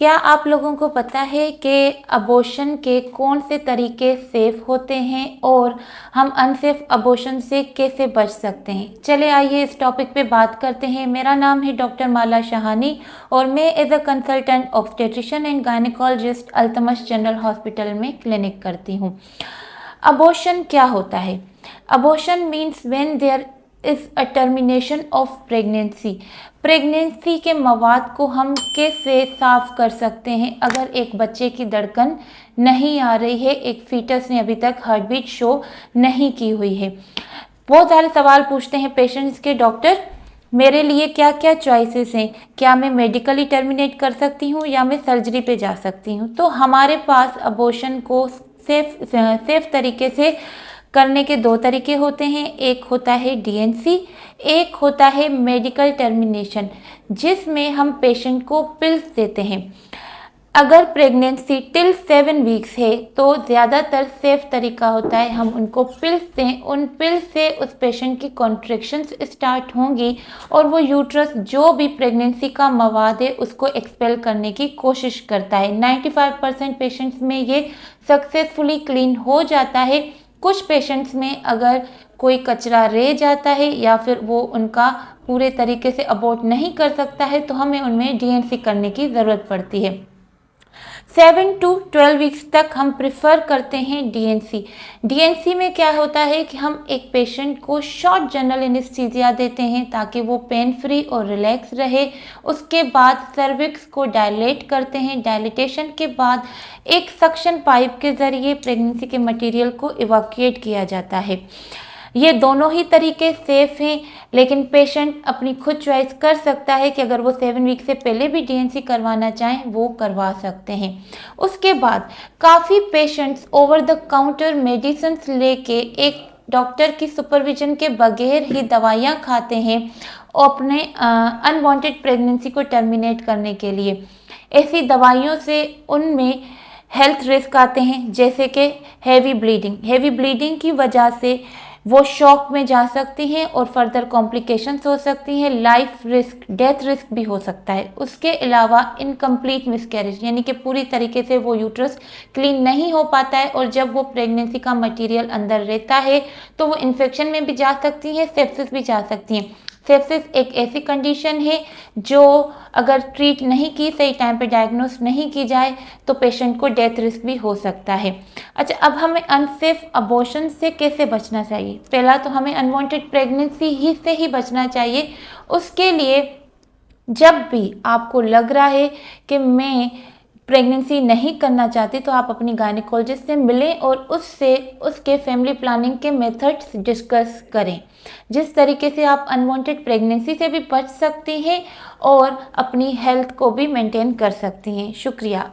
क्या आप लोगों को पता है कि अबॉर्शन के कौन से तरीके सेफ होते हैं और हम अनसेफ अबॉर्शन से कैसे बच सकते हैं? चले आइए इस टॉपिक पे बात करते हैं। मेरा नाम है डॉक्टर माला शाहानी और मैं as a consultant obstetrician and gynaecologist Altamash General Hospital में क्लिनिक करती हूँ। अबॉर्शन क्या होता है? Abortion means when there is a termination of pregnancy. Pregnancy के मवाद को हम कैसे साफ कर सकते हैं? अगर एक बच्चे की धड़कन नहीं आ रही है, एक फीटस ने अभी तक हार्ट बीट शो नहीं की हुई है। बहुत सारे सवाल पूछते हैं पेशेंट्स के, डॉक्टर मेरे लिए क्या क्या चॉइसेस हैं, क्या मैं मेडिकली टर्मिनेट कर सकती हूँ या मैं सर्जरी पे जा सकती हूँ? तो हमारे पास अबॉर्शन को सेफ तरीके से करने के दो तरीके होते हैं। एक होता है डीएनसी, एक होता है मेडिकल टर्मिनेशन, जिसमें हम पेशेंट को पिल्स देते हैं। अगर प्रेगनेंसी टिल 7 वीक्स है तो ज़्यादातर सेफ तरीका होता है हम उनको पिल्स दें। उन पिल्स से उस पेशेंट की कॉन्ट्रैक्शंस स्टार्ट होंगी और वो यूट्रस जो भी प्रेगनेंसी का मवाद है उसको एक्सपेल करने की कोशिश करता है। 95% पेशेंट्स में ये सक्सेसफुली क्लीन हो जाता है। कुछ पेशेंट्स में अगर कोई कचरा रह जाता है या फिर वो उनका पूरे तरीके से अबॉर्ट नहीं कर सकता है तो हमें उनमें डीएनसी करने की ज़रूरत पड़ती है। 7 to 12 वीक्स तक हम प्रिफर करते हैं डीएनसी। डीएनसी में क्या होता है कि हम एक पेशेंट को शॉर्ट जनरल एनेस्थीसिया देते हैं ताकि वो पेन फ्री और रिलैक्स रहे। उसके बाद सर्विक्स को डायलेट करते हैं। डायलिटेशन के बाद एक सक्शन पाइप के ज़रिए प्रेगनेंसी के मटेरियल को इवैक्यूएट किया जाता है। ये दोनों ही तरीके सेफ हैं, लेकिन पेशेंट अपनी खुद चॉइस कर सकता है कि अगर वो 7 वीक से पहले भी डीएनसी करवाना चाहें वो करवा सकते हैं। उसके बाद काफ़ी patients over the counter medicines लेके एक डॉक्टर की सुपरविजन के बगैर ही दवाइयाँ खाते हैं अपने अनवांटेड प्रेगनेंसी को टर्मिनेट करने के लिए। ऐसी दवाइयों से उनमें हेल्थ रिस्क आते हैं, जैसे कि हैवी ब्लीडिंग। हैवी ब्लीडिंग की वजह से वो शॉक में जा सकती हैं और फर्दर कॉम्प्लिकेशंस हो सकती हैं। लाइफ रिस्क, डेथ रिस्क भी हो सकता है। उसके अलावा इनकम्प्लीट मिसकैरेज, यानी कि पूरी तरीके से वो यूट्रस क्लीन नहीं हो पाता है और जब वो प्रेगनेंसी का मटेरियल अंदर रहता है तो वो इन्फेक्शन में भी जा सकती हैं, सेप्सिस भी जा सकती हैं। सेप्सिस एक ऐसी कंडीशन है जो अगर ट्रीट नहीं की, सही टाइम पे डायग्नोस नहीं की जाए तो पेशेंट को डेथ रिस्क भी हो सकता है। अच्छा, अब हमें अनसेफ अबॉर्शन से कैसे बचना चाहिए? पहला तो हमें अनवांटेड प्रेगनेंसी ही से ही बचना चाहिए। उसके लिए जब भी आपको लग रहा है कि मैं प्रेगनेंसी नहीं करना चाहती तो आप अपनी गायनेकोलॉजिस्ट से मिलें और उससे उसके फैमिली प्लानिंग के मेथड्स डिस्कस करें, जिस तरीके से आप अनवांटेड प्रेगनेंसी से भी बच सकती हैं और अपनी हेल्थ को भी मेंटेन कर सकती हैं। शुक्रिया।